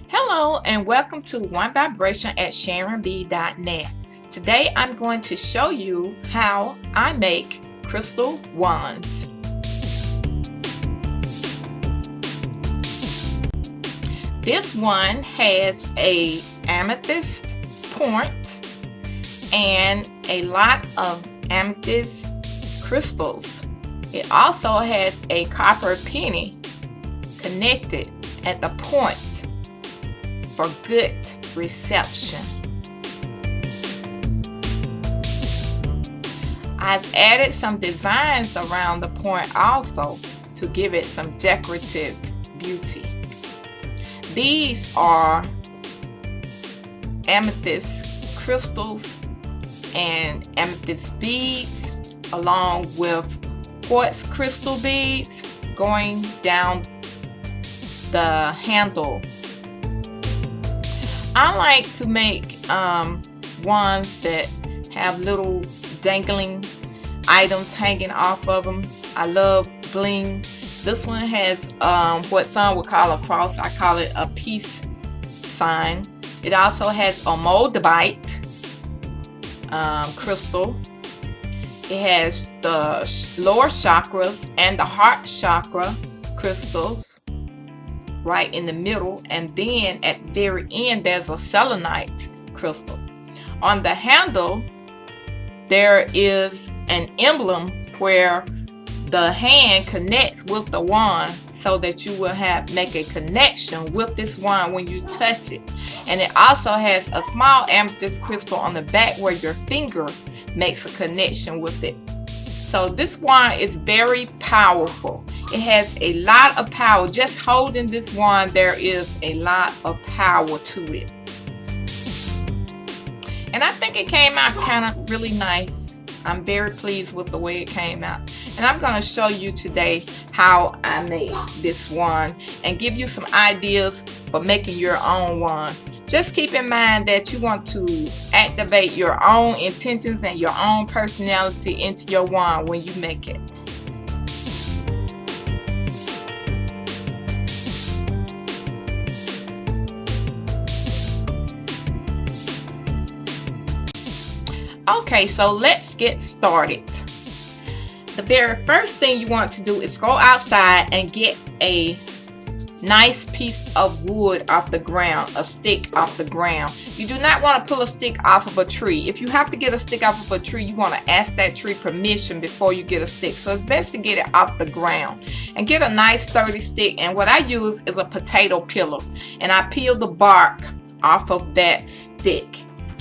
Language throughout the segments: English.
Hello and welcome to One Vibration at SharonB.net. Today I'm going to show you how I make crystal wands. This one has a amethyst point and a lot of amethyst crystals. It also has a copper penny connected at the point for good reception. I've added some designs around the point also to give it some decorative beauty. These are amethyst crystals and amethyst beads along with quartz crystal beads going down the handle. I like to make wands that have little dangling items hanging off of them. I love bling. This one has what some would call a cross. I call it a peace sign. It also has a moldavite crystal. It has the lower chakras and the heart chakra crystals right in the middle, and then at the very end there's a selenite crystal. On the handle there is an emblem where the hand connects with the wand so that you will make a connection with this wand when you touch it. And it also has a small amethyst crystal on the back where your finger makes a connection with it. So this wand is very powerful. It has a lot of power. Just holding this wand, there is a lot of power to it. And I think it came out kind of really nice. I'm very pleased with the way it came out. And I'm going to show you today how I made this wand and give you some ideas for making your own wand. Just keep in mind that you want to activate your own intentions and your own personality into your wand when you make it. Okay, so let's get started. The very first thing you want to do is go outside and get a nice piece of wood off the ground, a stick off the ground. You do not want to pull a stick off of a tree. If you have to get a stick off of a tree, you want to ask that tree permission before you get a stick. So it's best to get it off the ground and get a nice sturdy stick. And what I use is a potato peeler, and I peel the bark off of that stick.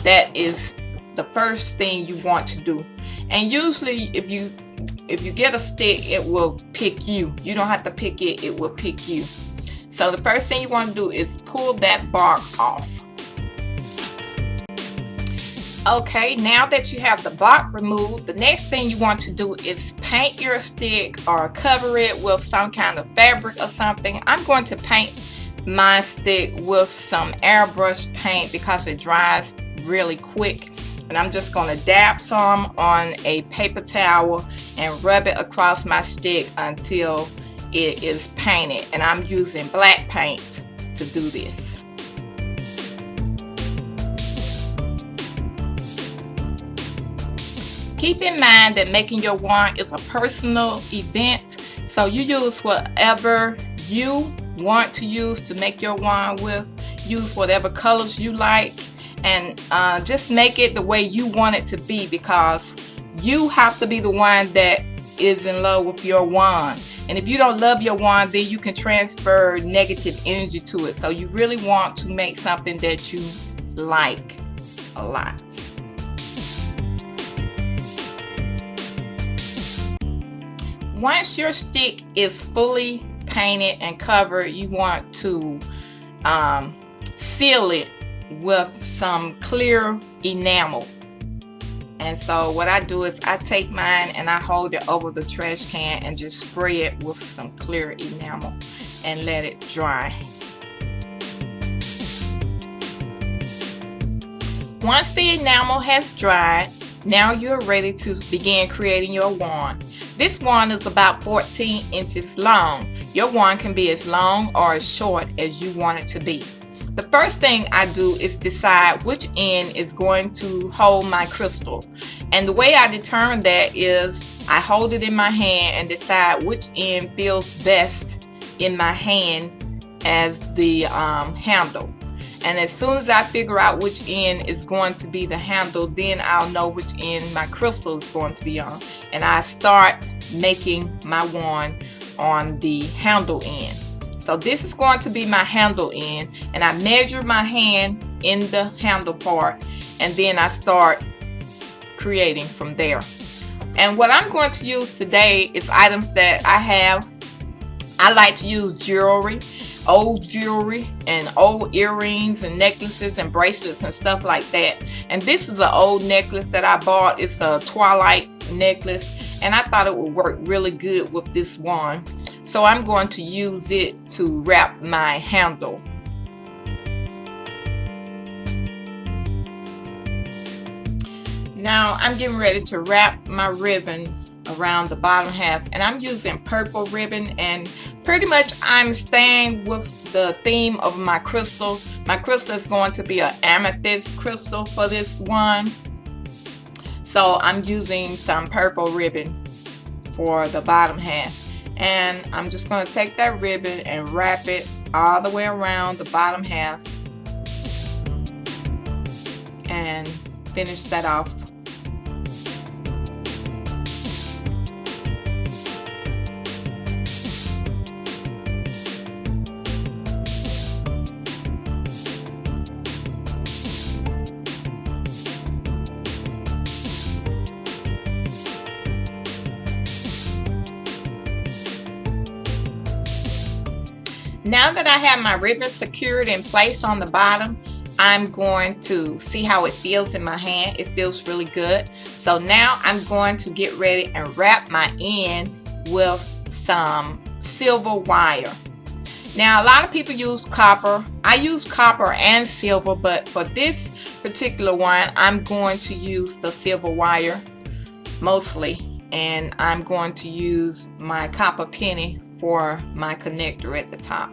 That is the first thing you want to do. And usually if you get a stick, it will pick you. You don't have to pick it, it will pick you. So the first thing you want to do is pull that bark off. Okay, now that you have the bark removed, the next thing you want to do is paint your stick or cover it with some kind of fabric or something. I'm going to paint my stick with some airbrush paint because it dries really quick. And I'm just going to dab some on a paper towel and rub it across my stick until it is painted. And I'm using black paint to do this. Keep in mind that making your wand is a personal event. So you use whatever you want to use to make your wand with. Use whatever colors you like. And just make it the way you want it to be, because you have to be the one that is in love with your wand. And if you don't love your wand, then you can transfer negative energy to it. So you really want to make something that you like a lot. Once your stick is fully painted and covered, you want to seal it with some clear enamel. And so what I do is I take mine and I hold it over the trash can and just spray it with some clear enamel and let it dry. Once the enamel has dried, now you're ready to begin creating your wand. This wand is about 14 inches long. Your wand can be as long or as short as you want it to be. the first thing I do is decide which end is going to hold my crystal. And the way I determine that is I hold it in my hand and decide which end feels best in my hand as the handle. And as soon as I figure out which end is going to be the handle, then I'll know which end my crystal is going to be on. And I start making my wand on the handle end. So this is going to be my handle end, and I measure my hand in the handle part, and then I start creating from there. And what I'm going to use today is items that I have. I like to use jewelry, old jewelry and old earrings and necklaces and bracelets and stuff like that. And this is an old necklace that I bought. It's a twilight necklace, and I thought it would work really good with this wand. So I'm going to use it to wrap my handle. Now I'm getting ready to wrap my ribbon around the bottom half, and I'm using purple ribbon, and pretty much I'm staying with the theme of my crystal. My crystal is going to be an amethyst crystal for this one. So I'm using some purple ribbon for the bottom half. And I'm just going to take that ribbon and wrap it all the way around the bottom half and finish that off. Now that I have my ribbon secured in place on the bottom, I'm going to see how it feels in my hand. It feels really good. So now I'm going to get ready and wrap my end with some silver wire. Now a lot of people use copper. I use copper and silver, but for this particular one, I'm going to use the silver wire mostly, and I'm going to use my copper penny for my connector at the top.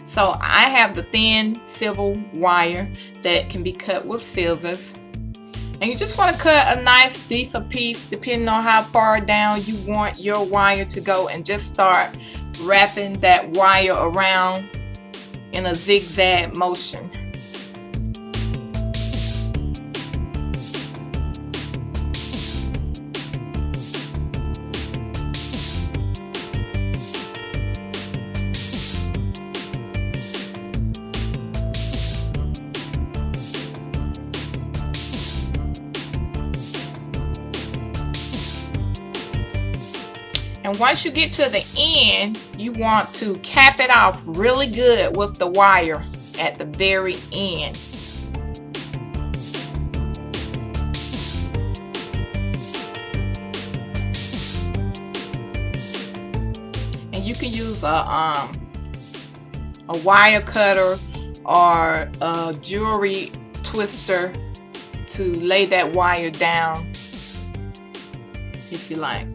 So I have the thin silver wire that can be cut with scissors, and you just want to cut a nice decent piece depending on how far down you want your wire to go, and just start wrapping that wire around in a zigzag motion. And once you get to the end, you want to cap it off really good with the wire at the very end. And you can use a wire cutter or a jewelry twister to lay that wire down if you like.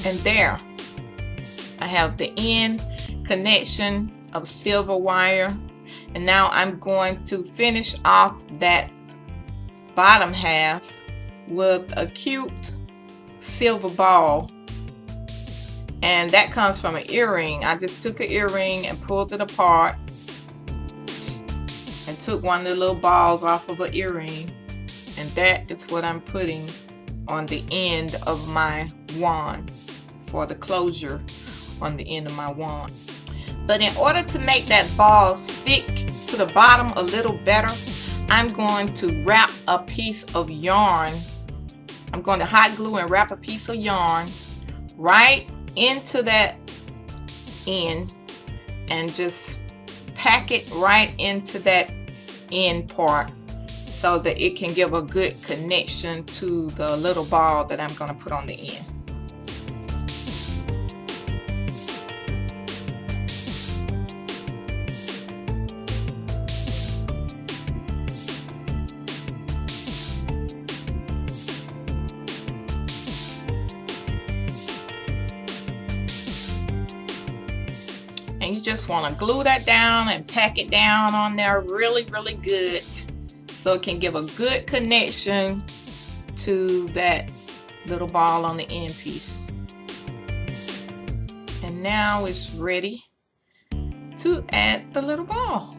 And there, I have the end connection of silver wire. And now I'm going to finish off that bottom half with a cute silver ball. And that comes from an earring. I just took an earring and pulled it apart and took one of the little balls off of an earring. And that is what I'm putting on the end of my wand, for the closure on the end of my wand. But in order to make that ball stick to the bottom a little better, I'm going to wrap a piece of yarn. I'm going to hot glue and wrap a piece of yarn right into that end and just pack it right into that end part so that it can give a good connection to the little ball that I'm going to put on the end. And you just want to glue that down and pack it down on there really, really good, so it can give a good connection to that little ball on the end piece. And now it's ready to add the little ball.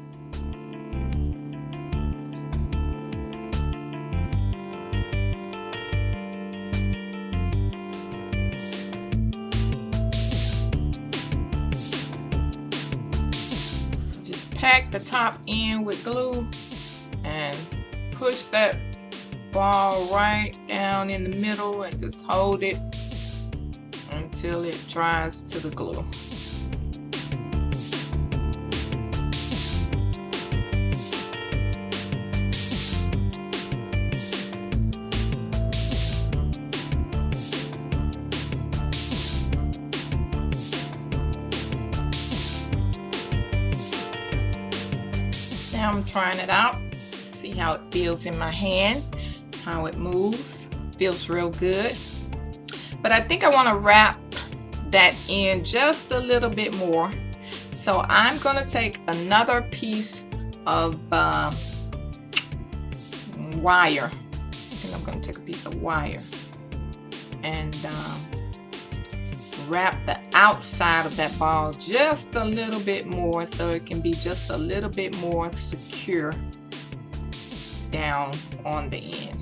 Just pack the top end with glue and push that ball right down in the middle and just hold it until it dries to the glue. Now I'm trying it out, see how it feels in my hand, how it moves. Feels real good. But I think I want to wrap that in just a little bit more. So I'm going to take another piece of wire. I think I'm going to take a piece of wire and wrap the outside of that ball just a little bit more so it can be just a little bit more secure down on the end.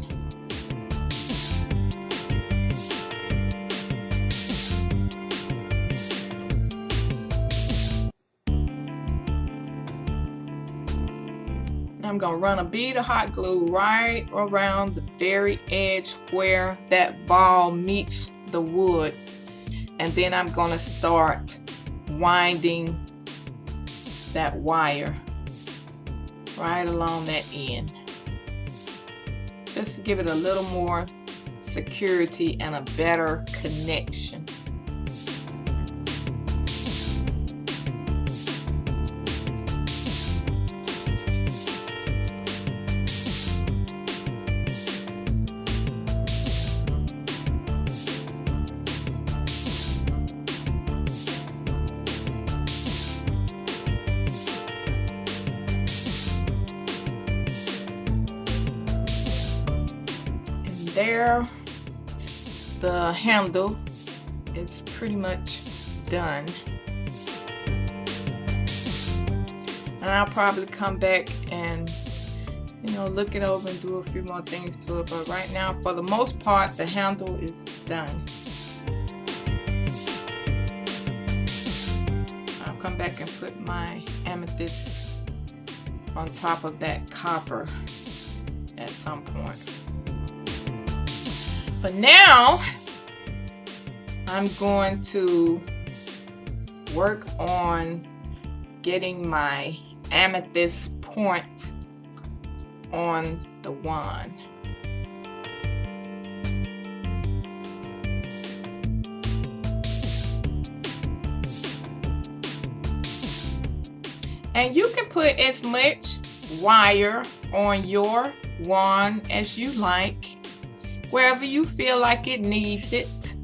I'm going to run a bead of hot glue right around the very edge where that ball meets the wood. And then I'm going to start winding that wire right along that end, just to give it a little more security and a better connection. There, the handle is pretty much done, and I'll probably come back and look it over and do a few more things to it, but right now for the most part the handle is done. I'll come back and put my amethyst on top of that copper at some point. But now I'm going to work on getting my amethyst point on the wand. And you can put as much wire on your wand as you like, wherever you feel like it needs it,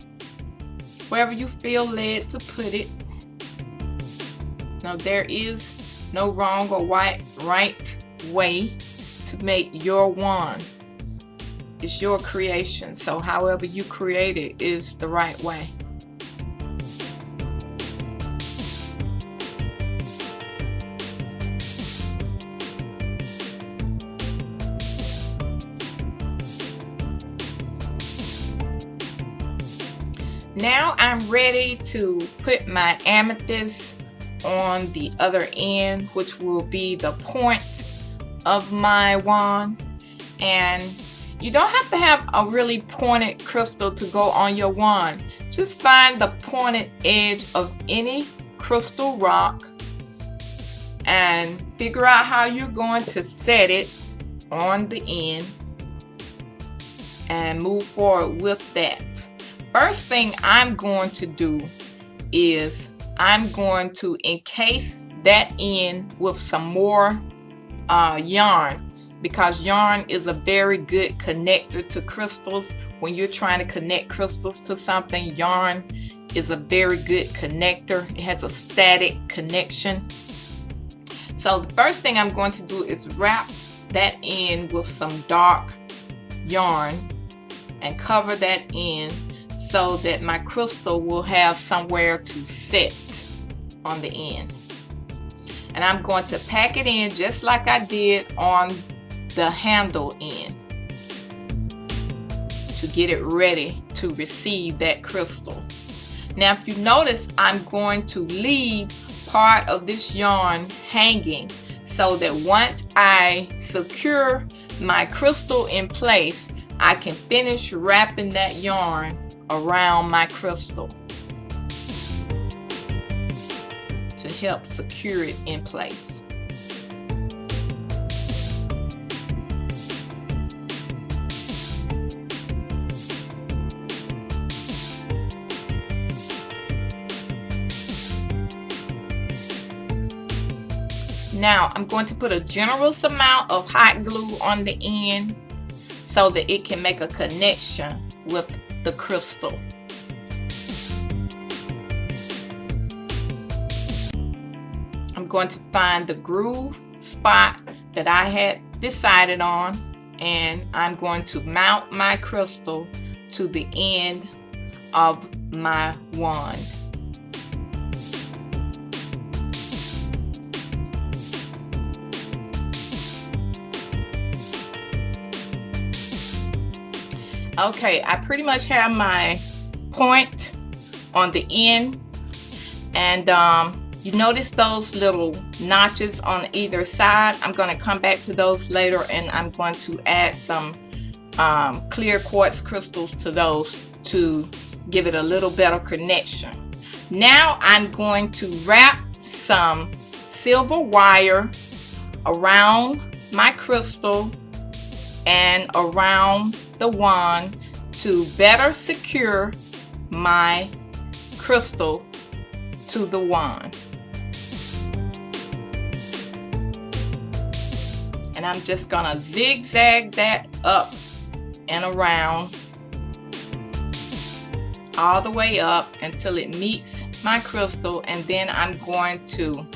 wherever you feel led to put it. Now, there is no wrong or right way to make your wand. It's your creation, so however you create it is the right way. Now I'm ready to put my amethyst on the other end, which will be the point of my wand. And you don't have to have a really pointed crystal to go on your wand. Just find the pointed edge of any crystal rock and figure out how you're going to set it on the end and move forward with that. First thing I'm going to do is I'm going to encase that end with some more yarn, because yarn is a very good connector to crystals. When you're trying to connect crystals to something, yarn is a very good connector. It has a static connection. So the first thing I'm going to do is wrap that end with some dark yarn and cover that end so that my crystal will have somewhere to sit on the end. And I'm going to pack it in just like I did on the handle end to get it ready to receive that crystal. Now if you notice, I'm going to leave part of this yarn hanging so that once I secure my crystal in place, I can finish wrapping that yarn around my crystal to help secure it in place. Now I'm going to put a generous amount of hot glue on the end so that it can make a connection with the crystal. I'm going to find the groove spot that I had decided on, and I'm going to mount my crystal to the end of my wand. Okay, I pretty much have my point on the end, and you notice those little notches on either side. I'm going to come back to those later, and I'm going to add some clear quartz crystals to those to give it a little better connection. Now I'm going to wrap some silver wire around my crystal and around the wand to better secure my crystal to the wand. And I'm just gonna zigzag that up and around all the way up until it meets my crystal, and then I'm going to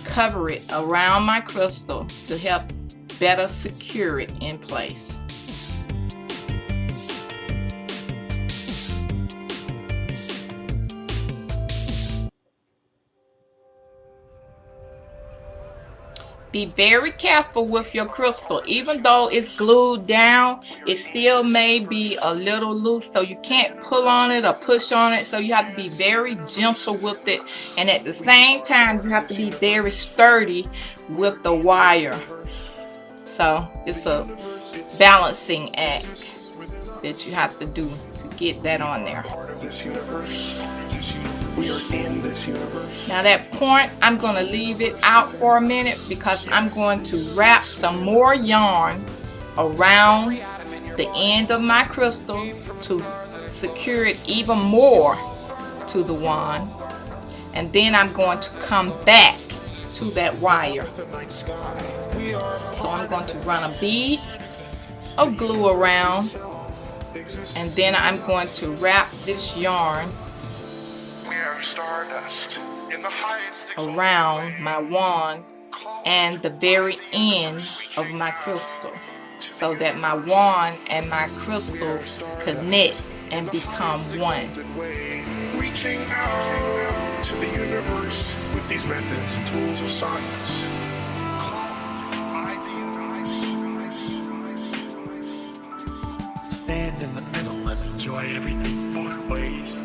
cover it around my crystal to help better secure it in place. Be very careful with your crystal. Even though it's glued down, it still may be a little loose, so you can't pull on it or push on it. So you have to be very gentle with it, and at the same time you have to be very sturdy with the wire. So it's a balancing act that you have to do to get that on there. We are in this universe. Now that point, I'm going to leave it out for a minute because I'm going to wrap some more yarn around the end of my crystal to secure it even more to the wand. And then I'm going to come back to that wire. So I'm going to run a bead of glue around, and then I'm going to wrap this yarn around my wand and the very end of my crystal, so that my wand and my crystal connect and become one. Reaching out to the universe with these methods and tools of science. Stand in the middle and enjoy everything both ways.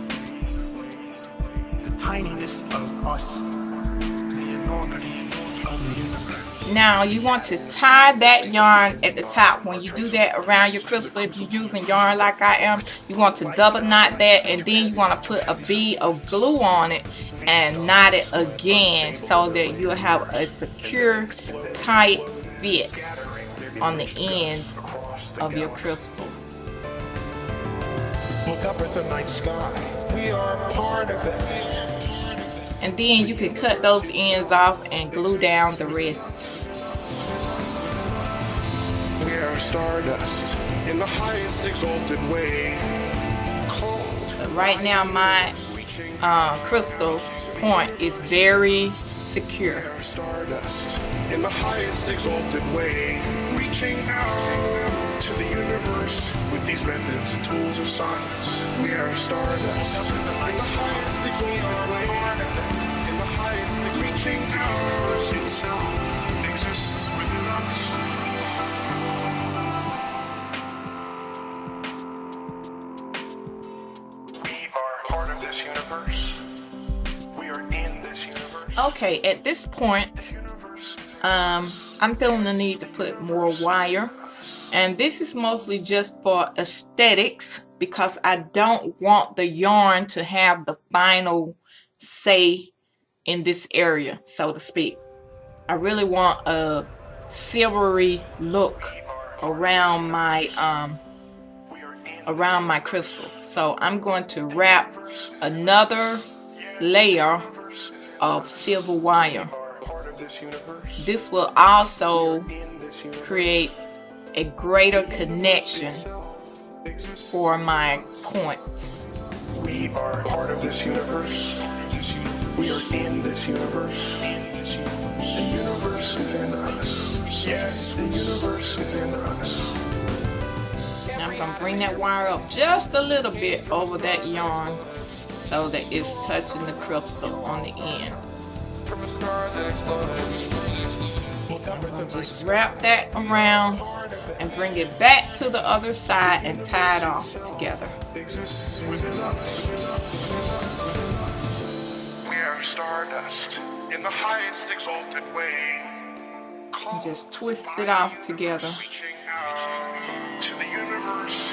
The tininess of us, the enormity of the universe. Now you want to tie that yarn at the top. When you do that around your crystal, if you're using yarn like I am, you want to double knot that, and then you want to put a bead of glue on it and knot it again so that you'll have a secure, tight fit on the end of your crystal. Look up at the night sky. We are part of it. And then you can cut those ends off and glue down the rest. We are stardust in the highest exalted way. Cold. But right now my crystal point is very secure. Stardust in the highest exalted way, reaching out to the universe with these methods and tools of science. We are stardust in the highest exalted way, in the highest reaching out. The universe itself exists within us. We are part of this universe. We are in this universe. Okay, at this point, I'm feeling the need to put more wire, and this is mostly just for aesthetics because I don't want the yarn to have the final say in this area, so to speak. I really want a silvery look around my crystal. So I'm going to wrap another layer of silver wire. This will also create a greater connection for my point. We are part of this universe. We are in this universe. The universe is in us. Yes, the universe is in us. Now I'm going to bring that wire up just a little bit over that yarn so that it's touching the crystal on the end. From a star that exploded. Just wrap that around and bring it back to the other side and tie it off together. Exists within us. We are stardust in the highest exalted way. And just twist it off together. Reaching out to the universe.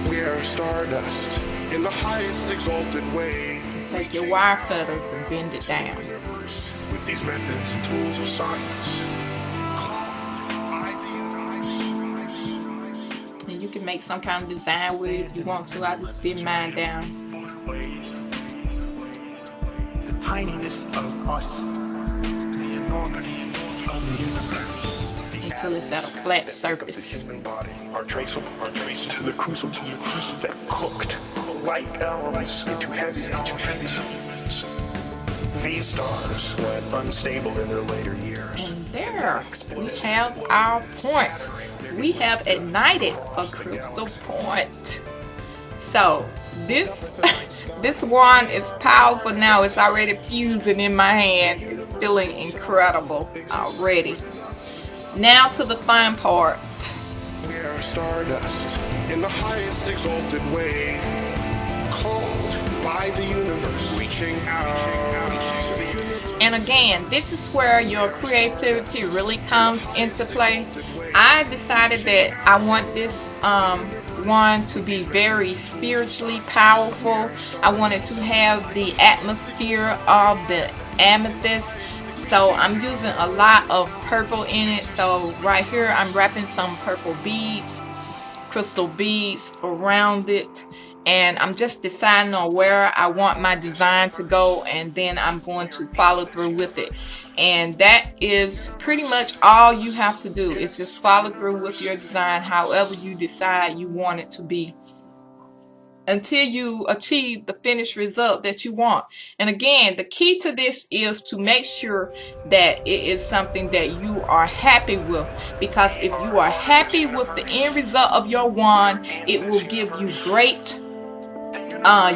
We are stardust in the highest exalted way. Take your wire cutters and bend it down. With these methods and tools of science. And you can make some kind of design with it if you want to. I just bend mine down. Both ways. The tininess of us, the enormity of the universe. Until it's at a flat The surface. human body are traceable to the crucible that cooked light elements into heavy elements. These stars went unstable in their later years. And there we have our point. We have ignited a crystal point. So this wand is powerful now. It's already fusing in my hand. It's feeling incredible already. Now to the fun part. We are stardust in the highest exalted way, called by the universe, reaching out to the universe. And again, this is where your creativity really comes into play. I decided that I want this one to be very spiritually powerful. I wanted to have the atmosphere of the amethyst. So I'm using a lot of purple in it. So right here I'm wrapping some purple beads, crystal beads around it. And I'm just deciding on where I want my design to go, and then I'm going to follow through with it. And that is pretty much all you have to do. Is just follow through with your design however you decide you want it to be, until you achieve the finished result that you want. And again, the key to this is to make sure that it is something that you are happy with, because if you are happy with the end result of your wand, it will give you great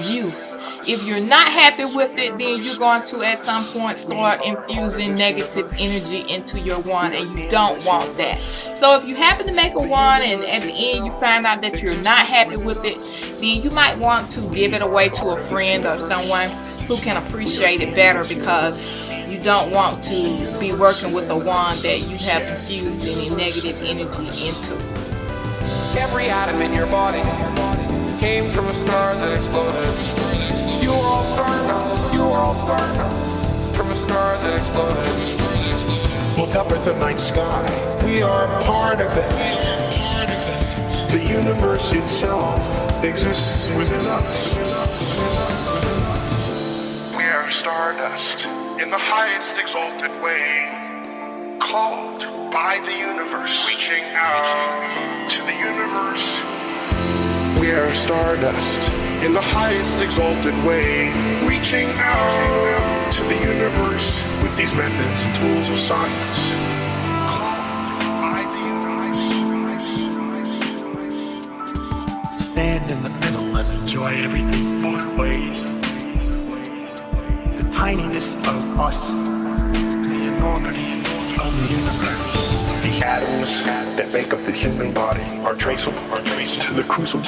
use. If you're not happy with it, then you're going to at some point start infusing negative energy into your wand, and you don't want that. So if you happen to make a wand and at the end you find out that you're not happy with it, then you might want to give it away to a friend or someone who can appreciate it better, because you don't want to be working with a wand that you have infused any negative energy into. Every atom in your body came from a star that exploded. You are all stardust. You are all stardust. From a star that exploded. Look up at the night sky. We are part of it. The universe itself exists within us. We are stardust in the highest exalted way, called by the universe, reaching out to the universe. We We are stardust in the highest exalted way, reaching out to the universe with these methods and tools of science. Stand in the middle and enjoy everything both ways. The tininess of us, the enormity of the universe. The atoms that make up the human body are traceable to the crucible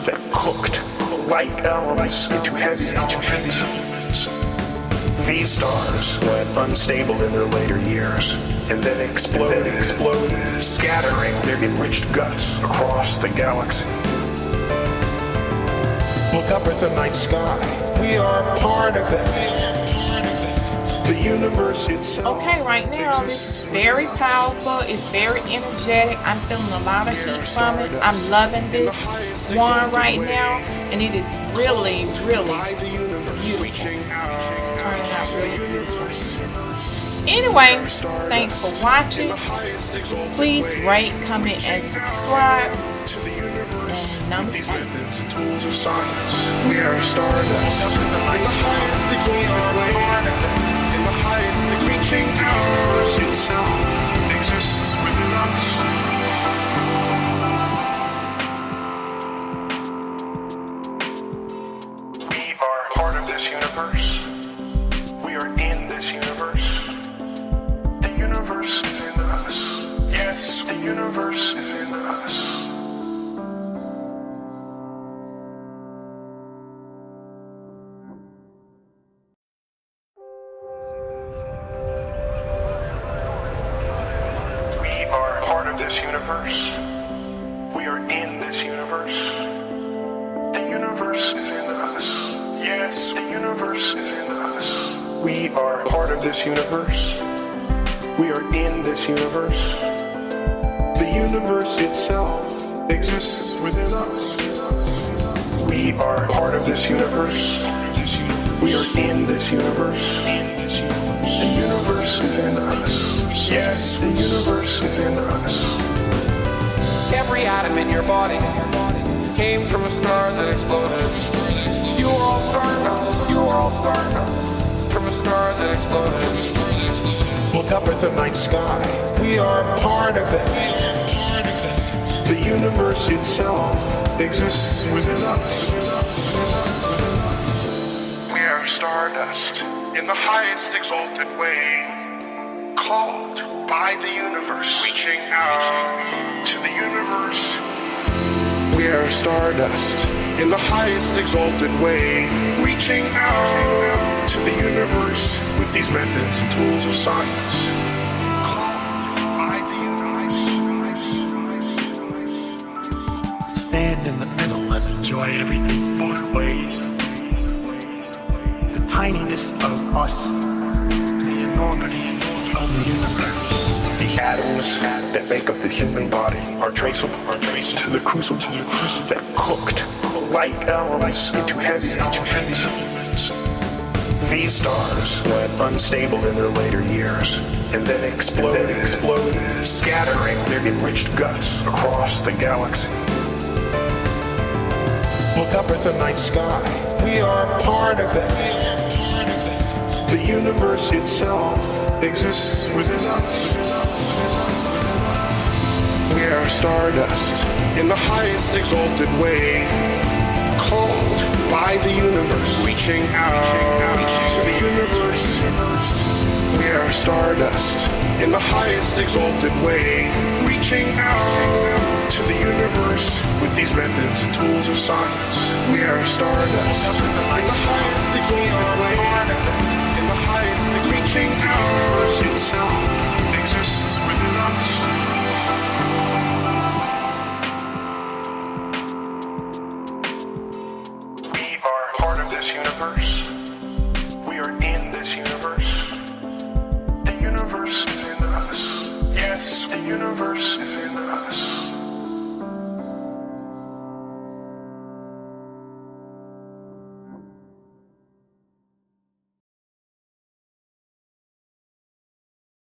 that cooked light elements into heavy elements. These stars went unstable in their later years and then exploded, scattering their enriched guts across the galaxy. Look up at the night sky. We are part of it. The universe itself. Okay, right now this is very powerful. It's very energetic. I'm feeling a lot of heat from it. I'm loving this one right now, and it is really, really beautiful. It's turning out really beautiful. Anyway, thanks for watching. Please rate, comment, and subscribe. And these methods and tools of science. We are stardust. In the highest exalted way. In the highest reaching out. The universe itself exists within us. We are part of this universe. We are in this universe. The universe is in us. Yes, the universe is in us. This universe. We are in this universe. The universe is in us. Yes, the universe is in us. We are part of this universe. We are in this universe. The universe itself exists within us. We are part of this universe. We are in this universe. The universe is in us. Yes, the universe is in us. Every atom in your body came from a star that exploded. You are all stardust. You are all stardust from a star that exploded. Look up at the night sky. We are part of it. The universe itself exists within us. We are stardust in the highest exalted way, called by the universe, reaching out to the universe. We are stardust in the highest exalted way, reaching out to the universe with these methods and tools of science. Called by the universe. Stand in the middle and enjoy everything both ways. The tininess of us, the enormity of the universe. The atoms that make up the human body are traceable to the crucible that cooked light elements into heavy elements. These stars went unstable in their later years and then exploded, scattering their enriched guts across the galaxy. Look up at the night sky. We are part of it. The universe itself exists within us. We are stardust in the highest exalted way, called by the universe, reaching out to the universe. We are stardust in the highest exalted way, reaching out to the universe with these methods and tools of science. We are stardust in the highest exalted way, in the highest reaching out. The universe itself exists within us. Universe. We are in this universe. The universe is in us. Yes, the universe is in us.